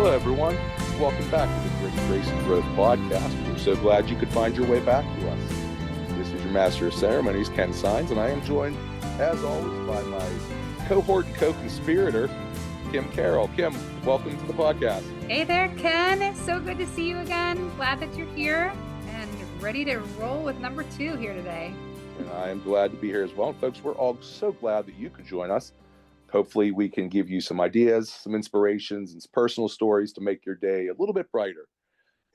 Hello, everyone. Welcome back to the Reinvention Growth Podcast. We're so glad you could find your way back to us. This is your Master of Ceremonies, Ken Sines, and I am joined, as always, by my cohort and co-conspirator, Kim Carroll. Kim, welcome to the podcast. Hey there, Ken. It's so good to see you again. Glad that you're here and ready to roll with number 2 here today. And I am glad to be here as well. Folks, we're all so glad that you could join us. Hopefully we can give you some ideas, some inspirations, and some personal stories to make your day a little bit brighter.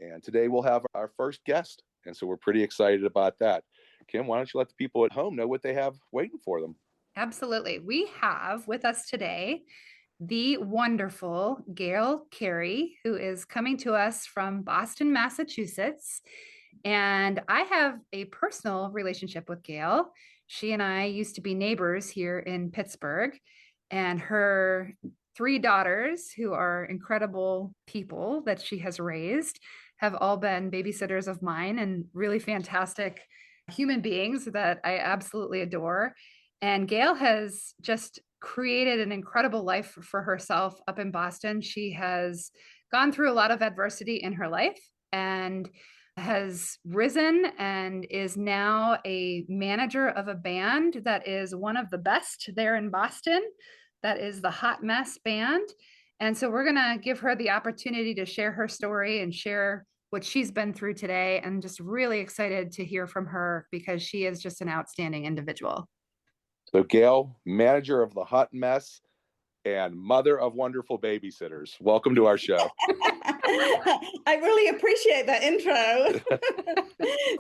And today we'll have our first guest. And so we're pretty excited about that. Kim, why don't you let the people at home know what they have waiting for them? Absolutely. We have with us today the wonderful Gail Carey, who is coming to us from Boston, Massachusetts. And I have a personal relationship with Gail. She and I used to be neighbors here in Pittsburgh. And her 3 daughters, who are incredible people that she has raised, have all been babysitters of mine and really fantastic human beings that I absolutely adore. And Gail has just created an incredible life for herself up in Boston. She has gone through a lot of adversity in her life and has risen and is now a manager of a band that is one of the best there in Boston. That is the Hot Mess Band. And so we're going to give her the opportunity to share her story and share what she's been through today. And just really excited to hear from her because she is just an outstanding individual. So Gail, manager of the Hot Mess and mother of wonderful babysitters. Welcome to our show. I really appreciate that intro.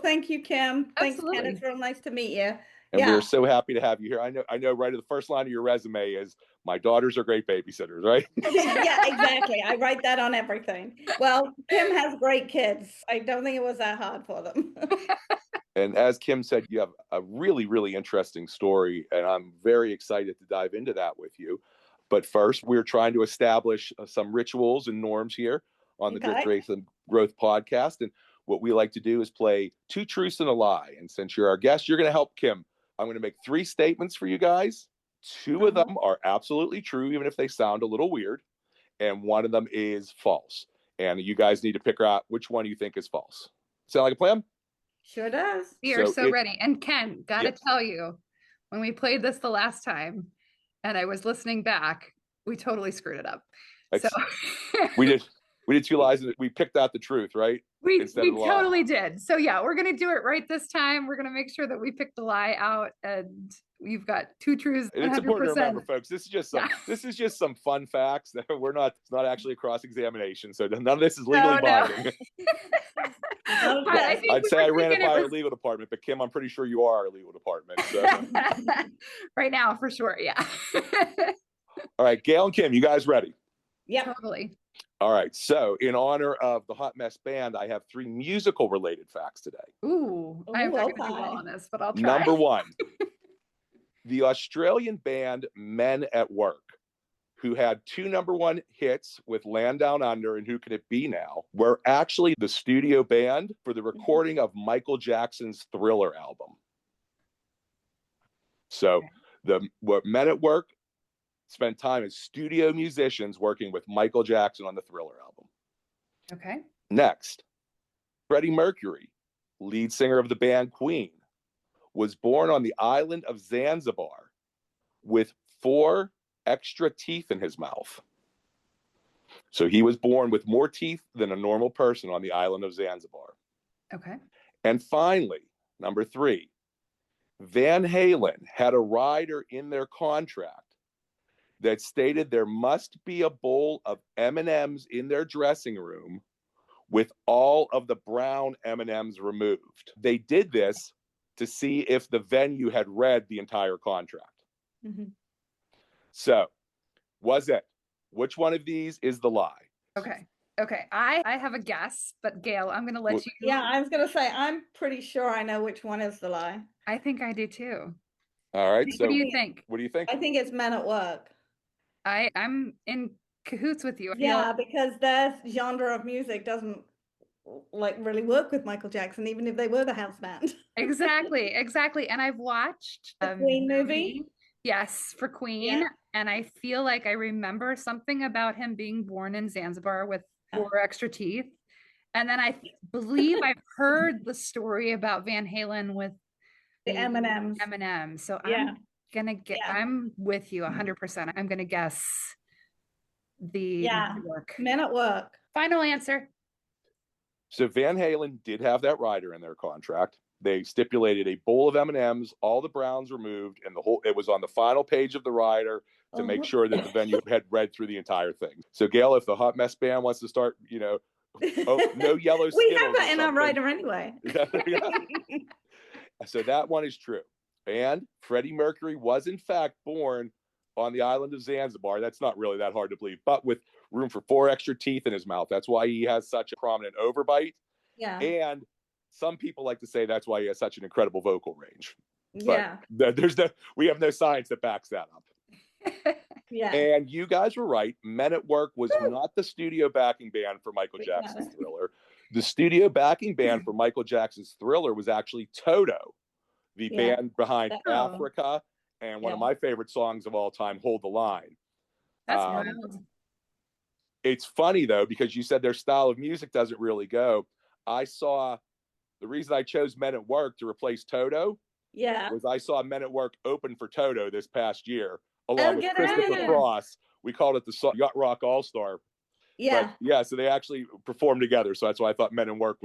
Thank you, Kim. Thanks, Absolutely. Ken. It's real nice to meet you. And we're so happy to have you here. I know right at the first line of your resume is, my daughters are great babysitters, right? Yeah, exactly. I write that on everything. Well, Kim has great kids. I don't think it was that hard for them. And as Kim said, you have a really, really interesting story, and I'm very excited to dive into that with you. But first, we're trying to establish some rituals and norms here on the Reinvention Growth Podcast. And what we like to do is play 2 truths and a lie. And since you're our guest, you're going to help Kim. I'm going to make 3 statements for you guys. 2 of them are absolutely true, even if they sound a little weird. And 1 of them is false. And you guys need to pick out which one you think is false. Sound like a plan? Sure does. We are so ready. And Ken, got to tell you, when we played this the last time and I was listening back, we totally screwed it up. So we did 2 lies and we picked out the truth, right? We totally did. So yeah, we're going to do it right this time. We're going to make sure that we pick the lie out, and you've got 2 truths. And it's important to remember, folks, this is just some fun facts that it's not actually a cross-examination. So none of this is legally binding. I'd say I ran it by our legal department, but Kim, I'm pretty sure you are our legal department. So. Right now, for sure. Yeah. All right, Gail and Kim, you guys ready? Yeah, totally. All right. So in honor of the Hot Mess Band, I have 3 musical related facts today. Ooh, I'm not going to do well on this, but I'll try. Number 1, the Australian band Men at Work, who had 2 number 1 hits with Land Down Under and Who Can It Be Now, were actually the studio band for the recording of Michael Jackson's Thriller album. So what Men at Work spent time as studio musicians working with Michael Jackson on the Thriller album. Okay. Next, Freddie Mercury, lead singer of the band Queen, was born on the island of Zanzibar with 4 extra teeth in his mouth. So he was born with more teeth than a normal person on the island of Zanzibar. Okay. And finally, number 3, Van Halen had a rider in their contract that stated there must be a bowl of M&Ms in their dressing room with all of the brown M&Ms removed. They did this to see if the venue had read the entire contract. Mm-hmm. So, was it? Which one of these is the lie? Okay. I have a guess, but Gail, I'm going to let you. Yeah, I was going to say, I'm pretty sure I know which one is the lie. I think I do too. All right. What do you think? What do you think? I think it's Men at Work. I'm in cahoots with you. Yeah, because their genre of music doesn't really work with Michael Jackson, even if they were the house band. Exactly. And I've watched the Queen movie. Yes, for Queen. Yeah. And I feel like I remember something about him being born in Zanzibar with 4 extra teeth. And then I believe I've heard the story about Van Halen with The M&Ms. M&M. So Yeah. I'm with you 100%. I'm gonna guess the work. Men at Work. Final answer. So Van Halen did have that rider in their contract. They stipulated a bowl of M&Ms, all the browns removed, and it was on the final page of the rider to make sure that the venue had read through the entire thing. So Gail, if the Hot Mess Band wants to start, no yellow Skittles. We have that in our rider anyway. So that one is true. And Freddie Mercury was in fact born on the island of Zanzibar. That's not really that hard to believe, but with room for 4 extra teeth in his mouth. That's why he has such a prominent overbite. Yeah. And some people like to say that's why he has such an incredible vocal range. Yeah. But we have no science that backs that up. Yeah. And you guys were right. Men at Work was not the studio backing band for Michael Jackson's Thriller. The studio backing band for Michael Jackson's Thriller was actually Toto, the band behind Africa and one of my favorite songs of all time, Hold the Line. That's wild. It's funny, though, because you said their style of music doesn't really go. The reason I chose Men at Work to replace Toto was I saw Men at Work open for Toto this past year, along with Christopher Cross. We called it the Yacht Rock All-Star. Yeah. But, so they actually performed together. So that's why I thought Men at Work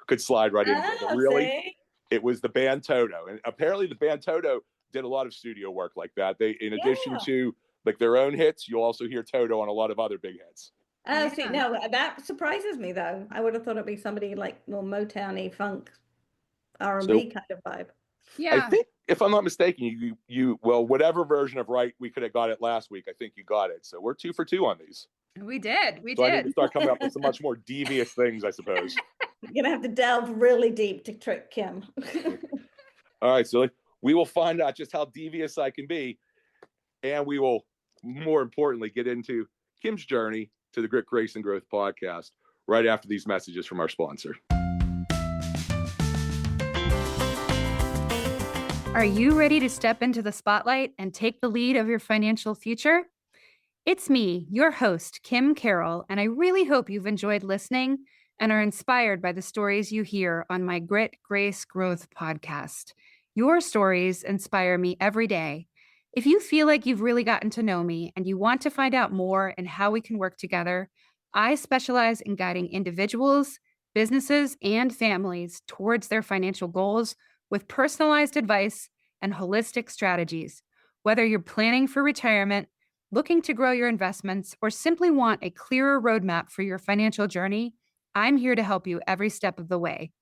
could slide right in. But really, it was the band Toto. And apparently the band Toto did a lot of studio work like that. They, in addition to like their own hits, you'll also hear Toto on a lot of other big hits. Oh, see, no, that surprises me though. I would have thought it'd be somebody like more Motown-y, funk, R&B kind of vibe. Yeah. I think, if I'm not mistaken, you whatever version of right we could have got it last week, I think you got it. So we're 2 for 2 on these. We did. I need to start coming up with some much more devious things, I suppose. You're gonna have to delve really deep to trick Kim. All right, so we will find out just how devious I can be, and we will, more importantly, get into Kim's journey to the Grit, Grace, and Growth podcast right after these messages from our sponsor. Are you ready to step into the spotlight and take the lead of your financial future? It's me, your host, Kim Carroll, and I really hope you've enjoyed listening and are inspired by the stories you hear on my Grit, Grace, Growth podcast. Your stories inspire me every day. If you feel like you've really gotten to know me and you want to find out more and how we can work together, I specialize in guiding individuals, businesses, and families towards their financial goals with personalized advice and holistic strategies. Whether you're planning for retirement, looking to grow your investments, or simply want a clearer roadmap for your financial journey, I'm here to help you every step of the way.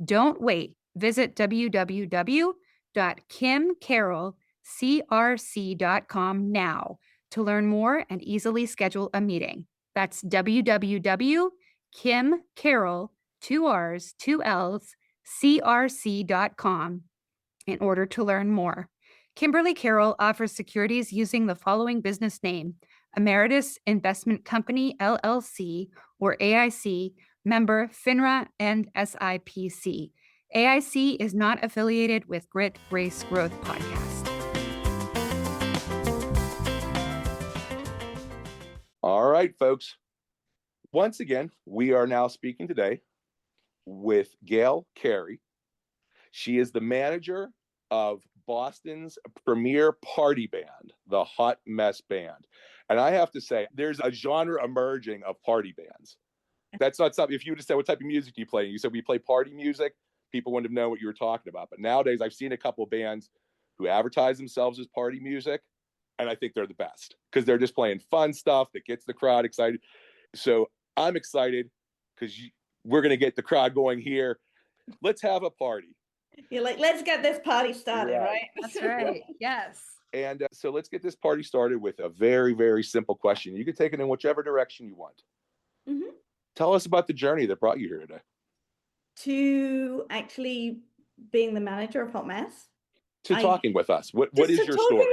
Don't wait. Visit www.kimcarrollcrc.com now to learn more and easily schedule a meeting. That's www.kimcarroll.crc.com in order to learn more. Kimberly Carroll offers securities using the following business name: Emeritus Investment Company, LLC, or AIC, member FINRA and SIPC. AIC is not affiliated with Grit, Grace, Growth podcast. All right, folks. Once again, we are now speaking today with Gail Carey. She is the manager of Boston's premier party band, the Hot Mess Band. And I have to say, there's a genre emerging of party bands. That's not something, if you just said, what type of music do you play? And you said, we play party music, people wouldn't have known what you were talking about. But nowadays, I've seen a couple of bands who advertise themselves as party music, and I think they're the best because they're just playing fun stuff that gets the crowd excited. So I'm excited because we're going to get the crowd going here. Let's have a party. You're like, let's get this party started, right? That's right. Yes. And so let's get this party started with a very, very simple question. You can take it in whichever direction you want. Mm-hmm. Tell us about the journey that brought you here today. To actually being the manager of Hot Mess. To talking with us. What is your story?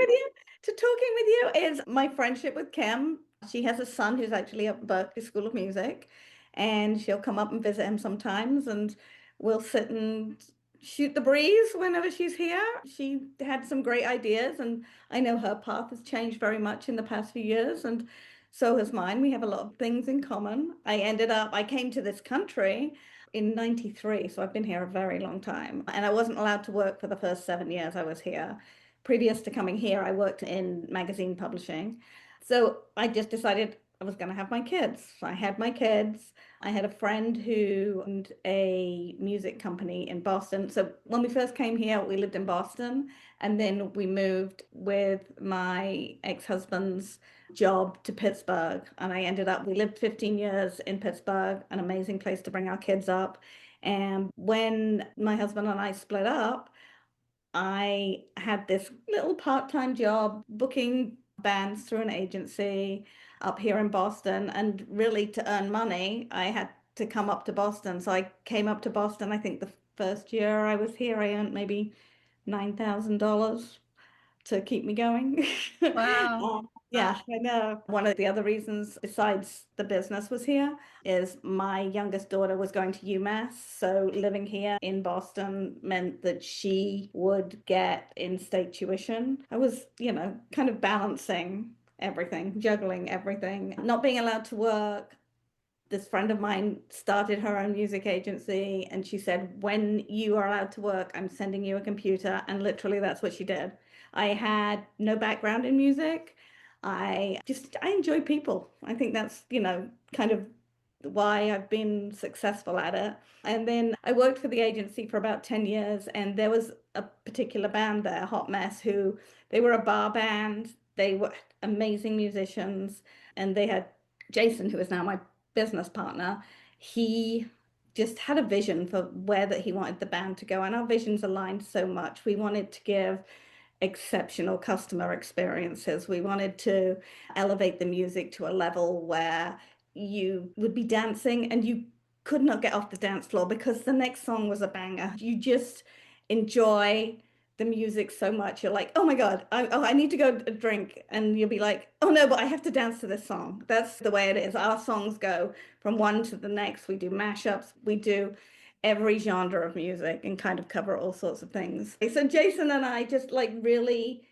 To talking with you is my friendship with Kim. She has a son who's actually at Berklee School of Music, and she'll come up and visit him sometimes, and we'll sit and shoot the breeze whenever she's here. She had some great ideas, and I know her path has changed very much in the past few years, and so has mine. We have a lot of things in common. I came to this country in 93, so I've been here a very long time. And I wasn't allowed to work for the first 7 years I was here. Previous to coming here, I worked in magazine publishing. So I just decided I was going to have my kids. I had my kids. I had a friend who owned a music company in Boston. So when we first came here, we lived in Boston, and then we moved with my ex-husband's job to Pittsburgh. And we lived 15 years in Pittsburgh, an amazing place to bring our kids up. And when my husband and I split up, I had this little part-time job booking bands through an agency up here in Boston. And really, to earn money, I had to come up to Boston. So I came up to Boston. I think the first year I was here, I earned maybe $9,000 to keep me going. Wow. Yeah, I know. One of the other reasons, besides the business was here, is my youngest daughter was going to UMass. So living here in Boston meant that she would get in-state tuition. I was, kind of balancing everything, juggling everything, not being allowed to work. This friend of mine started her own music agency, and she said, when you are allowed to work, I'm sending you a computer. And literally that's what she did. I had no background in music. I enjoy people. I think that's, kind of why I've been successful at it. And then I worked for the agency for about 10 years, and there was a particular band there, Hot Mess, who they were a bar band. They were amazing musicians, and they had Jason, who is now my business partner. He just had a vision for where that he wanted the band to go, and our visions aligned so much. We wanted to give exceptional customer experiences. We wanted to elevate the music to a level where you would be dancing and you could not get off the dance floor because the next song was a banger. You just enjoy the music so much. You're like, oh my God, I need to go drink. And you'll be like, oh no, but I have to dance to this song. That's the way it is. Our songs go from one to the next. We do mashups. We do every genre of music and kind of cover all sorts of things. So Jason and I just like really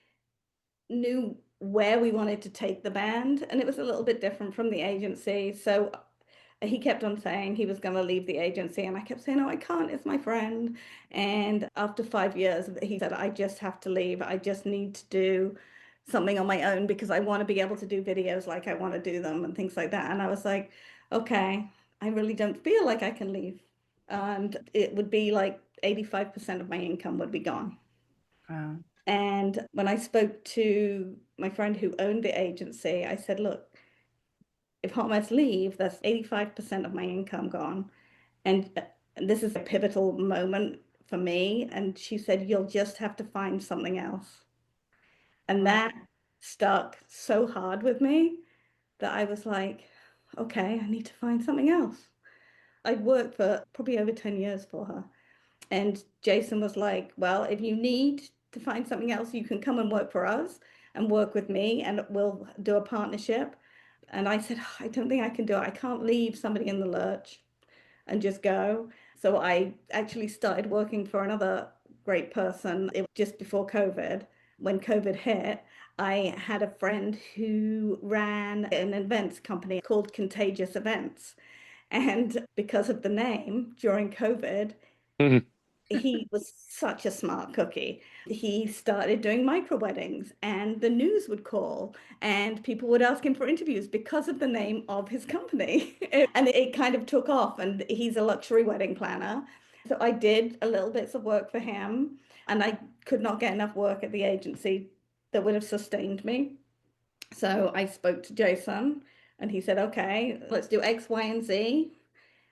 knew where we wanted to take the band, and it was a little bit different from the agency. So he kept on saying he was going to leave the agency, and I kept saying, no, I can't, it's my friend. And after 5 years, he said, I just have to leave. I just need to do something on my own because I want to be able to do videos like I want to do them and things like that. And I was like, okay, I really don't feel like I can leave. And it would be like 85% of my income would be gone. Wow. And when I spoke to my friend who owned the agency, I said, look, if Hot Mess leave, that's 85% of my income gone. And this is a pivotal moment for me. And she said, you'll just have to find something else. And that stuck so hard with me that I was like, okay, I need to find something else. I'd worked for probably over 10 years for her. And Jason was like, well, if you need to find something else, you can come and work for us and work with me and we'll do a partnership. And I said, I don't think I can do it. I can't leave somebody in the lurch and just go. So I actually started working for another great person. It was just before COVID. When COVID hit, I had a friend who ran an events company called Contagious Events. And because of the name, during COVID, he was such a smart cookie. He started doing micro weddings, and the news would call, and people would ask him for interviews because of the name of his company. And it kind of took off, and he's a luxury wedding planner. So I did a little bits of work for him, and I could not get enough work at the agency that would have sustained me. So I spoke to Jason, and he said, okay, let's do X, Y, and Z.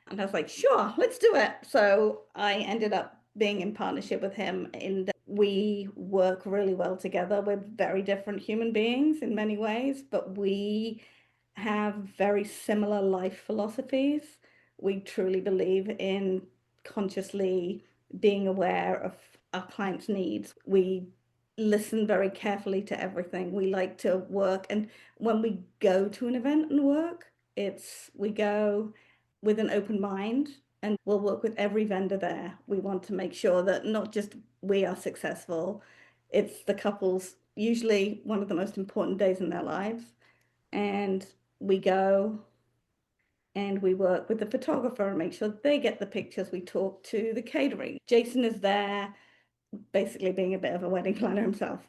And I was like, sure, let's do it. So I ended up being in partnership with him, and we work really well together. We're very different human beings in many ways, but we have very similar life philosophies. We truly believe in consciously being aware of our clients' needs. We listen very carefully to everything. We like to work, and when we go to an event and work, we go with an open mind. and we'll work with every vendor there. We want to make sure that not just we are successful, it's the couple's usually one of the most important days in their lives. And we go and we work with the photographer and make sure they get the pictures. We talk to the catering. Jason is there, basically being a bit of a wedding planner himself.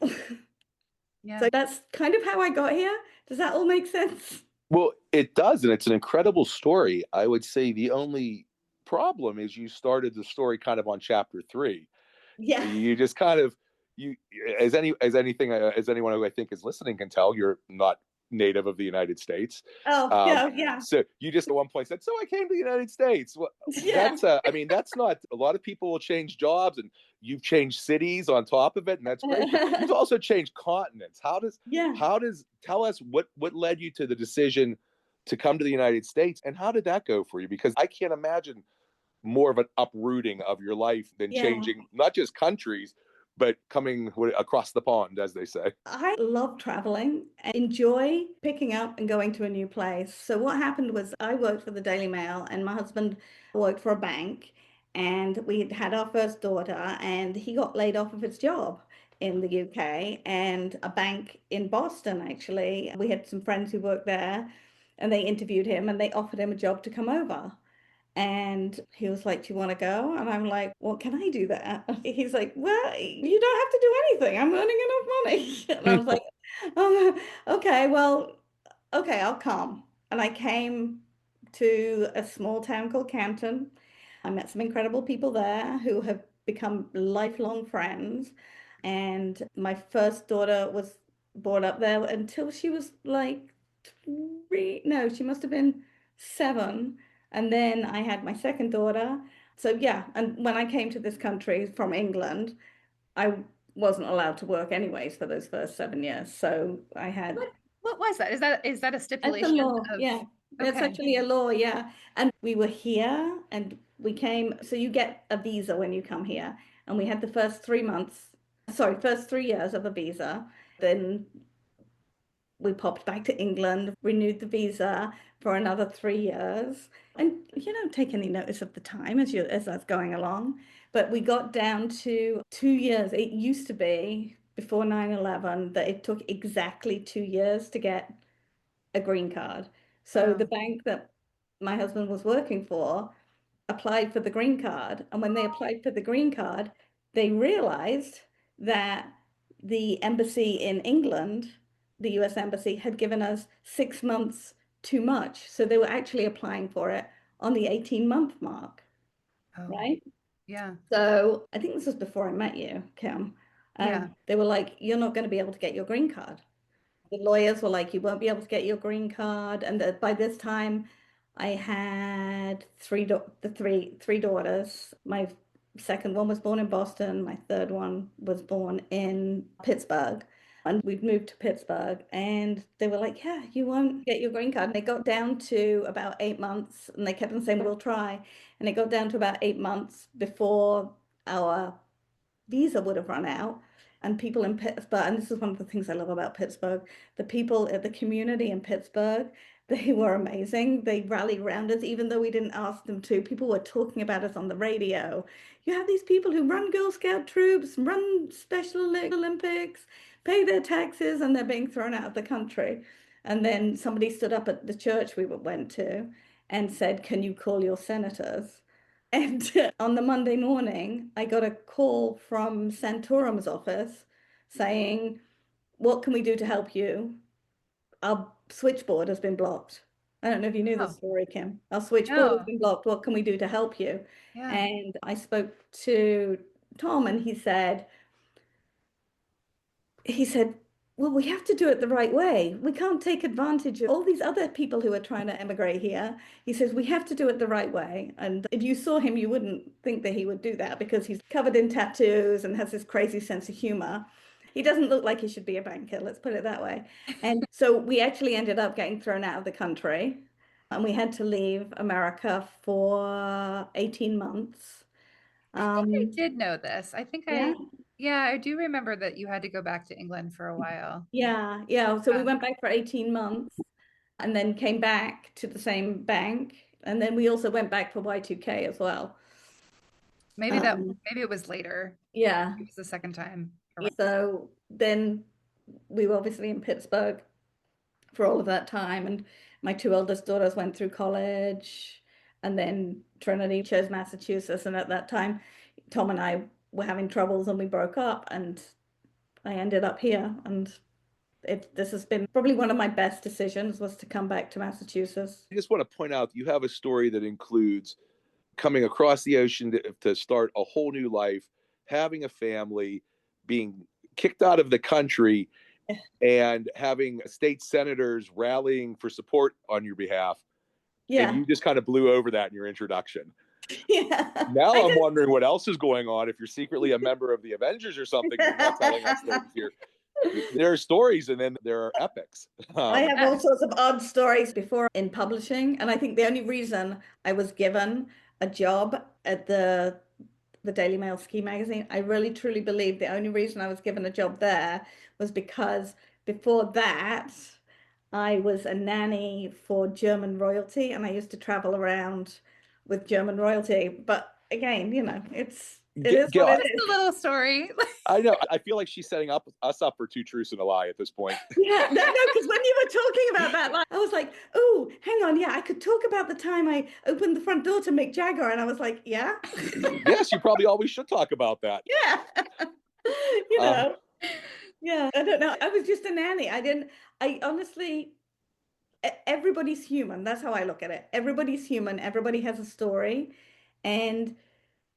Yeah. So that's kind of how I got here. Does that all make sense? Well, it does, and it's an incredible story. I would say the only problem is you started the story kind of on chapter 3. Yeah. You just kind of you as anyone who I think is listening can tell, you're not native of the United States. Oh, Um, yeah, yeah. so you just at one point said, "So I came to the United States." Well, Yeah. I mean, that's not a lot of people will change jobs, and you've changed cities on top of it, and that's great. But you've also changed continents. Yeah. Tell us what led you to the decision to come to the United States, and how did that go for you? Because I can't imagine more of an uprooting of your life than Yeah. changing not just countries, but coming across the pond, as they say. I love traveling and enjoy picking up and going to a new place. So what happened was I worked for the Daily Mail and my husband worked for a bank, and we had our first daughter and he got laid off of his job in the UK and a bank in Boston actually. We had some friends who worked there and they interviewed him and they offered him a job to come over. And he was like, "Do you want to go?" And I'm like, "What can I do there?" He's like, "Well, you don't have to do anything. I'm earning enough money." And I was like, okay, well, okay, I'll come." And I came to a small town called Canton. I met some incredible people there who have become lifelong friends. And my first daughter was brought up there until she was like three, no, she must have been 7. And then I had my second daughter. So yeah, and when I came to this country from England, I wasn't allowed to work anyways for those first 7 years. So I had What was that? Is that a It's a stipulation law, of yeah. It's okay. actually a law, yeah. And we were here and we came, so you get a visa when you come here. And we had the first 3 months, sorry, first 3 years of a visa. Then we popped back to England, renewed the visa for another 3 years. And you don't take any notice of the time as that's going along. But we got down to 2 years. It used to be before 9/11 that it took exactly 2 years to get a green card. So the Oh, bank that my husband was working for applied for the green card. And when they applied for the green card, they realized that the embassy in England, the US embassy, had given us 6 months too much. So they were actually applying for it on the 18-month mark, oh, right? yeah, So I think this was before I met you, Kim. yeah. And they were like, "You're not going to be able to get your green card." The lawyers were like, "You won't be able to get your green card." And by this time, I had three daughters. My second one was born in Boston. My third one was born in Pittsburgh. And we'd moved to Pittsburgh, and they were like, "Yeah, you won't get your green card." And they got down to about 8 months, and they kept on saying, "We'll try." And it got down to about 8 months before our visa would have run out. And people in Pittsburgh, and this is one of the things I love about Pittsburgh, the people at the community in Pittsburgh, they were amazing. They rallied around us, even though we didn't ask them to. People were talking about us on the radio. You have these people who run Girl Scout troops, run Special Olympics, pay their taxes, and they're being thrown out of the country. And then somebody stood up at the church we went to and said, "Can you call your senators?" And on the Monday morning, I got a call from Santorum's office saying, "What can we do to help you? Our switchboard has been blocked." I don't know if you knew this Oh, story, Kim. "Our switchboard has no, been blocked. What can we do to help you?" yeah. And I spoke to Tom, and he said, "Well, we have to do it the right way. We can't take advantage of all these other people who are trying to emigrate here." He says, "We have to do it the right way." And if you saw him, you wouldn't think that he would do that because he's covered in tattoos and has this crazy sense of humor. He doesn't look like he should be a banker, let's put it that way. And so we actually ended up getting thrown out of the country, and we had to leave America for 18 months. I think I Um, did know this. yeah. Yeah, I do remember that you had to go back to England for a while. Yeah. So we Yeah. went back for 18 months and then came back to the same bank And then we also went back for Y2K as well. Maybe maybe it was later. Yeah. It was the second time Yeah. around. So then we were obviously in Pittsburgh for all of that time. And my two eldest daughters went through college. And then Trinity chose Massachusetts. And at that time, Tom and I were having troubles and we broke up. And I ended up here. And this has been probably one of my best decisions, was to come back to Massachusetts. I just want to point out you have a story that includes coming across the ocean to start a whole new life, having a family, being kicked out of the country, and having state senators rallying for support on your behalf. Yeah. And you just kind of blew over that in your introduction. Yeah. Now I'm wondering what else is going on. If you're secretly a member of the Avengers or something, you're not telling us things here. There are stories and then there are epics. I have all sorts of odd stories before in publishing. And I think the only reason I was given a job at the Daily Mail Ski Magazine, I really truly believe the only reason I was given a job there was because before that, I was a nanny for German royalty and I used to travel around with German royalty. But again, it is Gail, what it Just is. a little story. I know. I feel like she's setting us up for two truths and a lie at this point. Yeah, no, because when you were talking about that, like, I was like, oh, hang on, yeah, I could talk about the time I opened the front door to Mick Jagger, and I was like, yeah, Yes, you probably always should talk about that. yeah, yeah, I don't know. I was just a nanny. I honestly, everybody's human. That's how I look at it. Everybody's human. Everybody has a story, and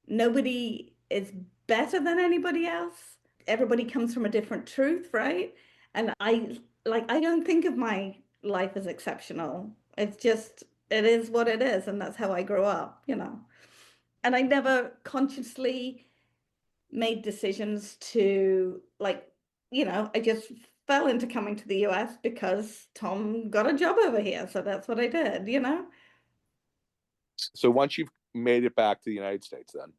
nobody is better than anybody else. Everybody comes from a different truth, right? And I don't think of my life as exceptional. It's just, it is what it is. And that's how I grew up. And I never consciously made decisions to I just fell into coming to the US because Tom got a job over here. So that's what I did. So once you've made it back to the United States, then,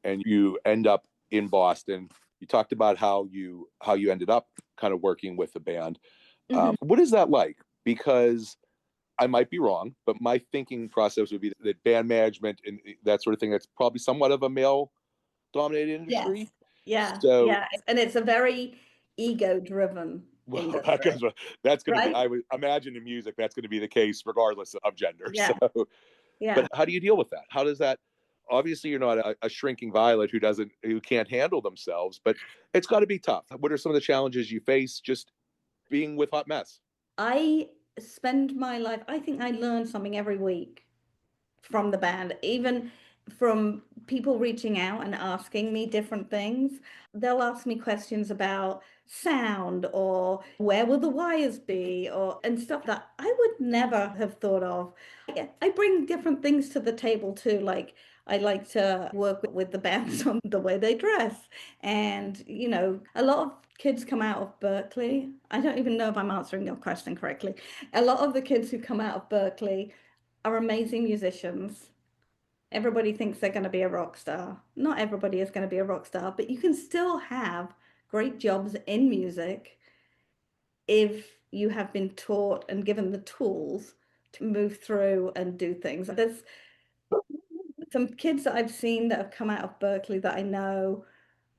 and you end up in Boston, you talked about how you ended up kind of working with the band. What is that like? Because I might be wrong, but my thinking process would be that band management and that sort of thing, that's probably somewhat of a male-dominated industry. Yes. So, yeah, and it's a very ego-driven industry. that's going to be, right? I would imagine in music, that's going to be the case regardless of gender. Yeah. So, Yeah. but how do you deal with that? How does that? Obviously, you're not a shrinking violet who can't handle themselves, but it's got to be tough. What are some of the challenges you face just being with Hot Mess? I spend my life, I think I learn something every week from the band, even from people reaching out and asking me different things. They'll ask me questions about sound or where will the wires be and stuff that I would never have thought of. I bring different things to the table too. Like I like to work with the bands on the way they dress. And, a lot of kids come out of Berkeley. I don't even know if I'm answering your question correctly. A lot of the kids who come out of Berkeley are amazing musicians. Everybody thinks they're going to be a rock star. Not everybody is going to be a rock star, but you can still have great jobs in music if you have been taught and given the tools to move through and do things. There's some kids that I've seen that have come out of Berkeley that I know,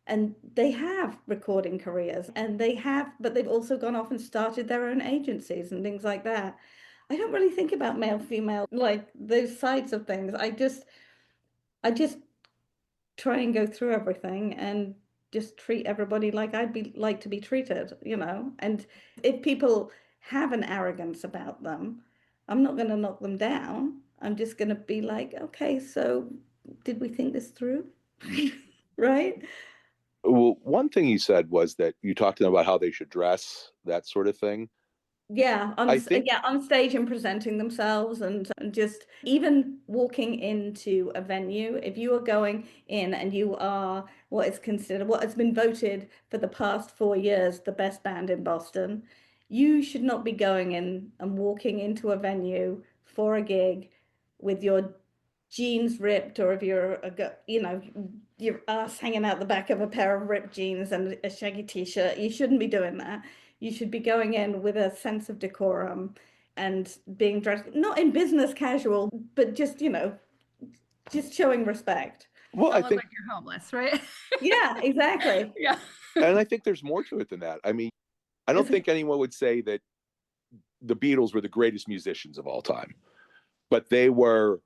and they have recording careers but they've also gone off and started their own agencies and things like that. I don't really think about male, female, like those sides of things. I just try and go through everything and just treat everybody like like to be treated. And if people have an arrogance about them, I'm not going to knock them down. I'm just going to be like, okay, so did we think this through? Right? Well, one thing you said was that you talked to them about how they should dress, that sort of thing. Yeah, I think on stage and presenting themselves and just even walking into a venue. If you are going in and you are what has been voted for the past 4 years the best band in Boston, you should not be going in and walking into a venue for a gig with your jeans ripped, or if you're your ass hanging out the back of a pair of ripped jeans and a shaggy t-shirt. You shouldn't be doing that. You should be going in with a sense of decorum and being dressed, not in business casual, but just, just showing respect. Well, Don't I look think, like you're homeless, right? Yeah, exactly. Yeah. and I think there's more to it than that. I mean, I don't It's think anyone would say that the Beatles were the greatest musicians of all time, but they were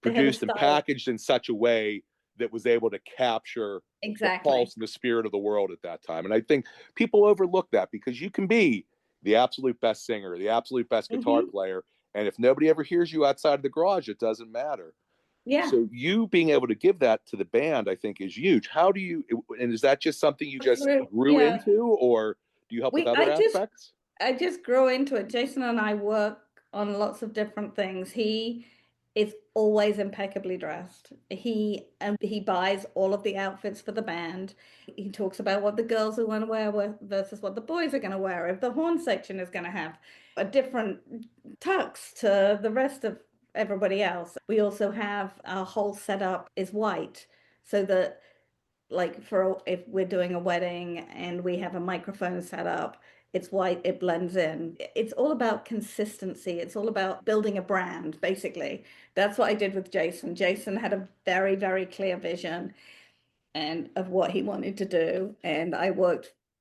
they had a produced and style. packaged in such a way that was able to capture the Exactly. pulse and the spirit of the world at that time. And I think people overlook that, because you can be the absolute best singer, the absolute best guitar Hmm. player, and if nobody ever hears you outside of the garage, it doesn't matter. Yeah. So you being able to give that to the band, I think, is huge. How do you, and is that just something you just grew Yeah. into, or do you help with We other aspects? I just grew into it. Jason and I work on lots of different things. He is always impeccably dressed. He buys all of the outfits for the band. He talks about what the girls are going to wear versus what the boys are going to wear. If the horn section is going to have a different tux to the rest of everybody else. We also have our whole setup is white, so that like for if we're doing a wedding and we have a microphone set up, it's white, it blends in. It's all about consistency. It's all about building a brand, basically. That's what I did with Jason. Jason had a very, very clear vision and of what he wanted to do. And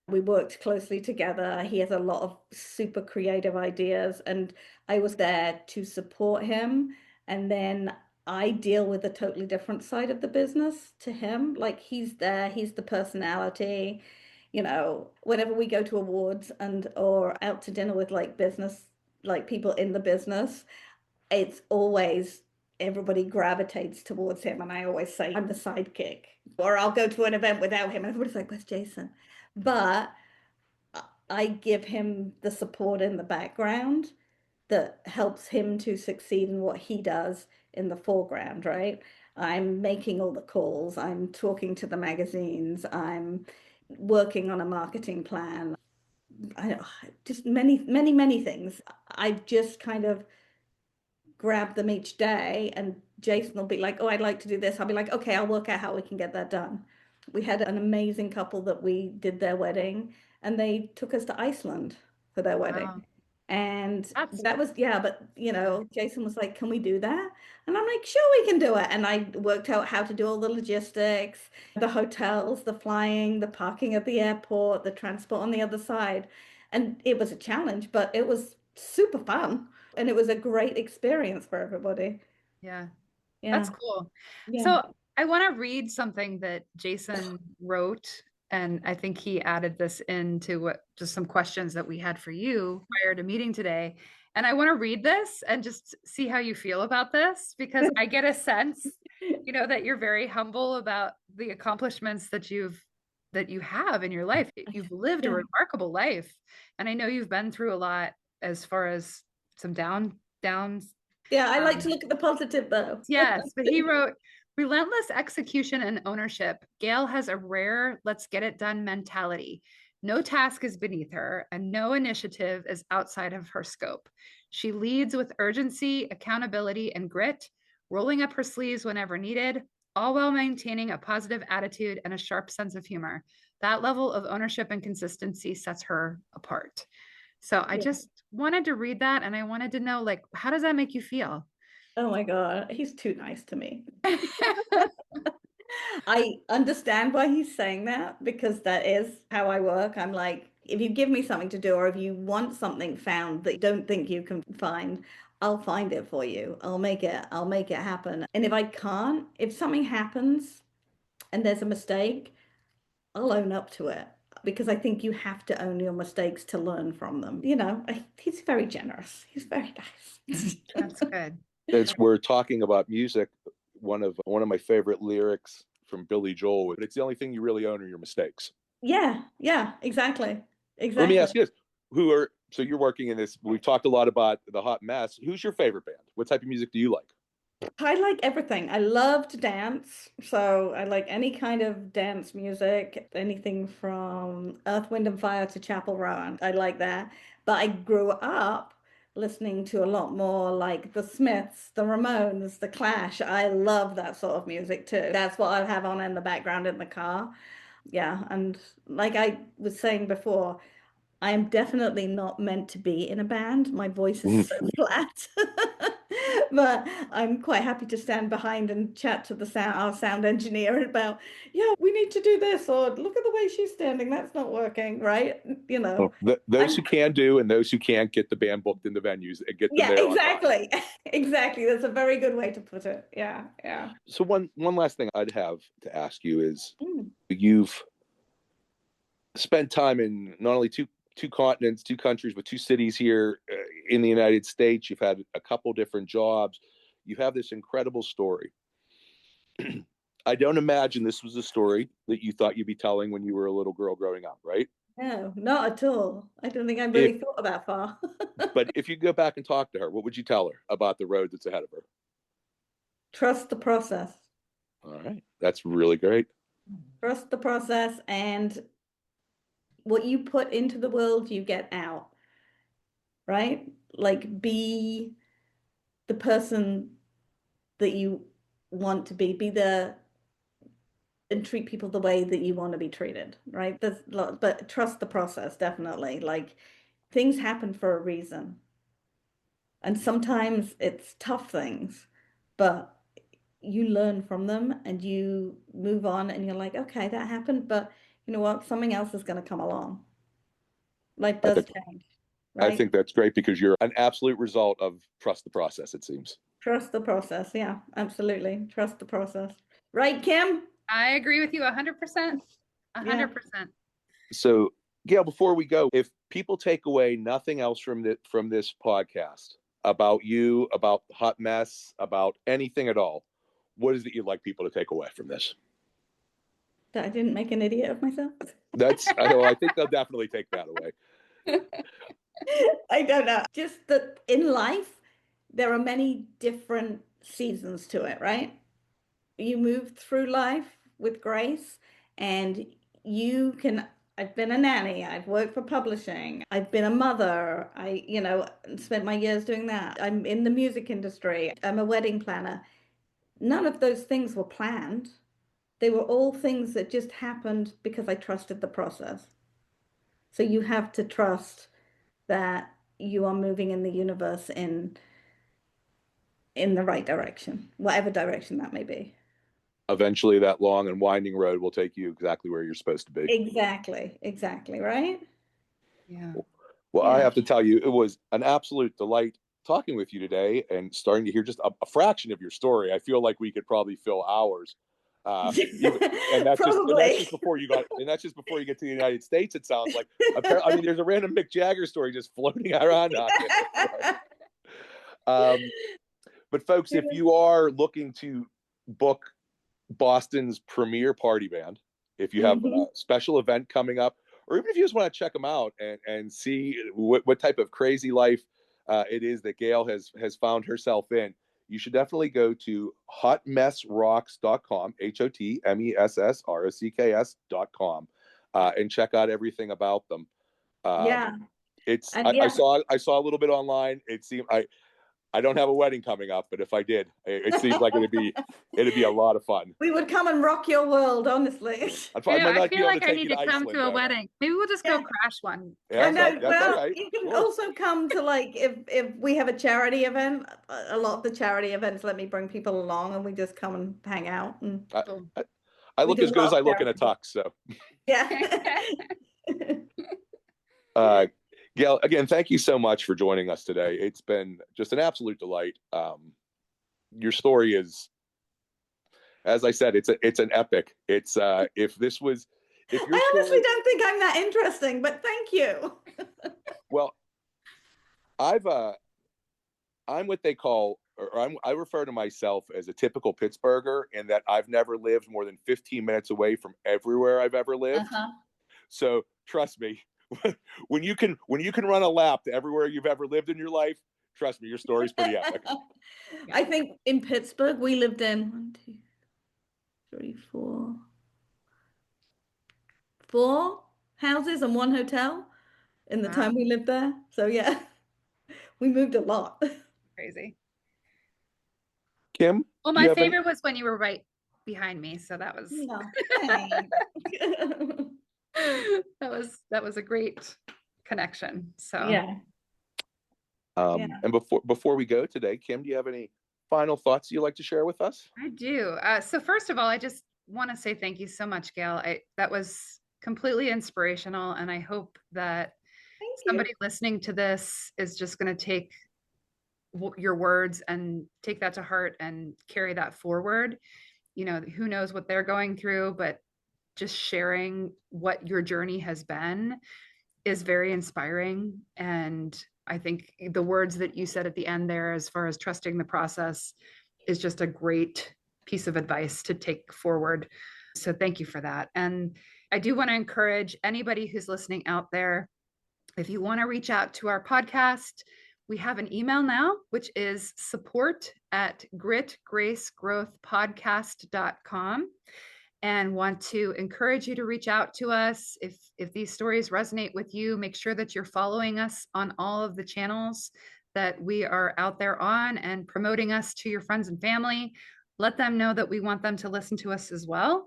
we worked closely together. He has a lot of super creative ideas, and I was there to support him. And then I deal with a totally different side of the business to him. Like he's there, he's the personality. Whenever we go to awards and or out to dinner with like business, like people in the business, it's always everybody gravitates towards him. And I always say I'm the sidekick. Or I'll go to an event without him and everybody's like, where's Jason? But I give him the support in the background that helps him to succeed in what he does in the foreground, right? I'm making all the calls, I'm talking to the magazines, I'm working on a marketing plan. I just many, many, many things. I've just kind of grab them each day, and Jason will be like, oh, I'd like to do this. I'll be like, okay, I'll work out how we can get that done. We had an amazing couple that we did their wedding, and they took us to Iceland for their wedding. Wow. And That's that was, yeah, but Jason was like, can we do that? And I'm like, sure, we can do it. And I worked out how to do all the logistics, the hotels, the flying, the parking at the airport, the transport on the other side. And it was a challenge, but it was super fun. And it was a great experience for everybody. yeah. That's Yeah. cool. Yeah. So I want to read something that Jason wrote, and I think he added this into what just some questions that we had for you prior to meeting today. And I want to read this and just see how you feel about this, because I get a sense, that you're very humble about the accomplishments that you have in your life. You've lived a Yeah. remarkable life. And I know you've been through a lot as far as some downs. Yeah. I like to Um, look at the positive though. Yes, but he wrote, relentless execution and ownership. Gail has a rare, let's get it done mentality. No task is beneath her, and no initiative is outside of her scope. She leads with urgency, accountability, and grit, rolling up her sleeves whenever needed, all while maintaining a positive attitude and a sharp sense of humor. That level of ownership and consistency sets her apart. So I Yeah. just wanted to read that, and I wanted to know, like, how does that make you feel? Oh my God. He's too nice to me. I understand why he's saying that because that is how I work. I'm like, if you give me something to do or if you want something found that you don't think you can find, I'll find it for you. I'll make it happen. And if I can't, if something happens and there's a mistake, I'll own up to it because I think you have to own your mistakes to learn from them. He's very generous. He's very nice. That's good. As we're talking about music, one of my favorite lyrics from Billy Joel, it's the only thing you really own are your mistakes. Yeah, yeah, exactly. Let me Exactly. ask you this. So you're working in this, we've talked a lot about the hot mess. Who's your favorite band? What type of music do you like? I like everything. I love to dance. So I like any kind of dance music, anything from Earth, Wind and Fire to Chapel Roan. I like that. But I grew up listening to a lot more like the Smiths, the Ramones, the Clash. I love that sort of music too. That's what I have on in the background in the car. Yeah. And like I was saying before, I am definitely not meant to be in a band. My voice is so flat. But I'm quite happy to stand behind and chat to our sound engineer about, yeah, we need to do this, or look at the way she's standing. That's not working, right? Those I'm, who can do, and those who can't, get the band booked in the venues and get them yeah, there on time. exactly. Exactly. That's a very good way to put it. Yeah, yeah. So one last thing I'd have to ask you is, Mm. you've spent time in not only two continents, two countries, but two cities here in the United States. You've had a couple different jobs. You have this incredible story. I don't imagine this was a story that you thought you'd be telling when you were a little girl growing up, right? No, not at all. I don't think I If really thought that far. but if you go back and talk to her, what would you tell her about the road that's ahead of her? Trust the process. All right, that's really great. Trust the process, and what you put into the world, you get out, right? Like, be the person that you want to be and treat people the way that you want to be treated, right? But trust the process, definitely. Like, things happen for a reason. And sometimes it's tough things, but you learn from them and you move on and you're like, okay, that happened, but you know what? Something else is going to come along. Life I does think change, I right? think that's great because you're an absolute result of trust the process, it seems. Trust the process. Yeah, absolutely. Trust the process. Right, Kim? I agree with you 100%. Yeah. 100%. So, Gail, before we go, if people take away nothing else from this podcast about you, about Hot Mess, about anything at all, what is it you'd like people to take away from this? That I didn't make an idiot of myself. I think they'll definitely take that away. I don't know. Just that in life, there are many different seasons to it, right? You move through life with grace, and you can. I've been a nanny, I've worked for publishing, I've been a mother, spent my years doing that. I'm in the music industry, I'm a wedding planner. None of those things were planned. They were all things that just happened because I trusted the process. So you have to trust that you are moving in the universe in the right direction, whatever direction that may be. Eventually, that long and winding road will take you exactly where you're supposed to be. Exactly, right? Yeah. Well, I Yeah. have to tell you, it was an absolute delight talking with you today and starting to hear just a fraction of your story. I feel like we could probably fill hours. And that's Probably. just before you get to the United States. It sounds like, I mean, there's a random Mick Jagger story just floating around on you. But folks, if you are looking to book Boston's premier party band, if you have a special event coming up, or even if you just want to check them out and see what type of crazy life it is that Gail has found herself in, you should definitely go to hotmessrocks.com, HOTMESSROCKS.com, and check out everything about them. Yeah. It's And I yeah, saw a little bit online. It seemed I don't have a wedding coming up, but if I did, it seems like it'd be a lot of fun. we would come and rock your world, honestly. I might I not be feel able like to I take need you to to come Iceland, to a though. wedding. Maybe we'll just go Yeah. crash one. I know. That's all Well, right. you can Sure. also come to, like, if we have a charity event, a lot of the charity events let me bring people along and we just come and hang out, and I we look do as a good lot as of I look in a charity. tux. So, Yeah. Gail, again, thank you so much for joining us today. It's been just an absolute delight. Your story is, as I said, it's an epic. It's if your I honestly story, don't think I'm that interesting, but thank you. well, I'm what they call, or I refer to myself as a typical Pittsburgher in that I've never lived more than 15 minutes away from everywhere I've ever lived. So trust me, when you can run a lap to everywhere you've ever lived in your life, trust me, your story's pretty epic. I think in Pittsburgh we lived in 1, 2, 3, 4 houses and 1 hotel in the Wow. time we lived there. So yeah, we moved a lot. Crazy. Kim, Well, do you my have any? favorite was when you were right behind me. So that was No, thanks. that was a great connection. So Yeah. And before we go today, Kim, do you have any final thoughts you'd like to share with us? I do. So first of all, I just want to say thank you so much, Gail. That was completely inspirational, and I hope that somebody listening to this is just going to take your words and take that to heart and carry that forward. You know, who knows what they're going through, but just sharing what your journey has been is very inspiring. And I think the words that you said at the end there, as far as trusting the process, is just a great piece of advice to take forward. So thank you for that. And I do want to encourage anybody who's listening out there, if you want to reach out to our podcast, we have an email now, which is support@gritgracegrowthpodcast.com. And want to encourage you to reach out to us. If these stories resonate with you, make sure that you're following us on all of the channels that we are out there on and promoting us to your friends and family. Let them know that we want them to listen to us as well.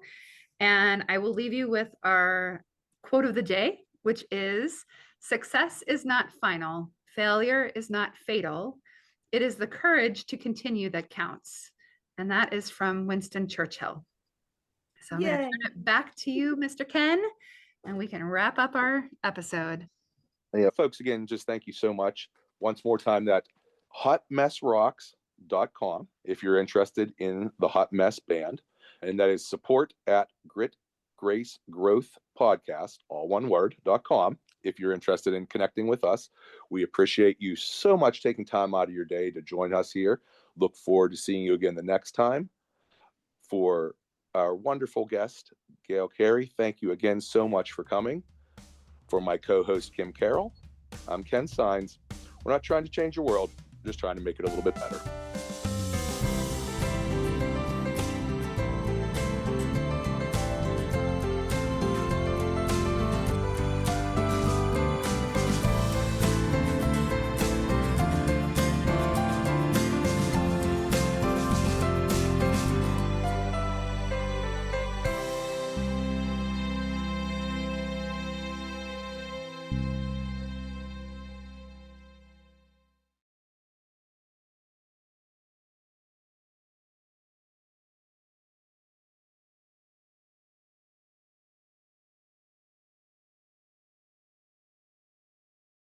And I will leave you with our quote of the day, which is, "Success is not final. Failure is not fatal. It is the courage to continue that counts." And that is from Winston Churchill. So I'm going to turn it back to you, Mr. Ken, and we can wrap up our episode. Yeah, folks, again, just thank you so much. Once more time, that hotmessrocks.com if you're interested in the Hot Mess Band. And that is support@gritgracegrowthpodcast, all one word, .com if you're interested in connecting with us. We appreciate you so much taking time out of your day to join us here. Look forward to seeing you again the next time. For our wonderful guest, Gail Carey, thank you again so much for coming. For my co-host, Kim Carroll, I'm Ken Sines. We're not trying to change your world, just trying to make it a little bit better.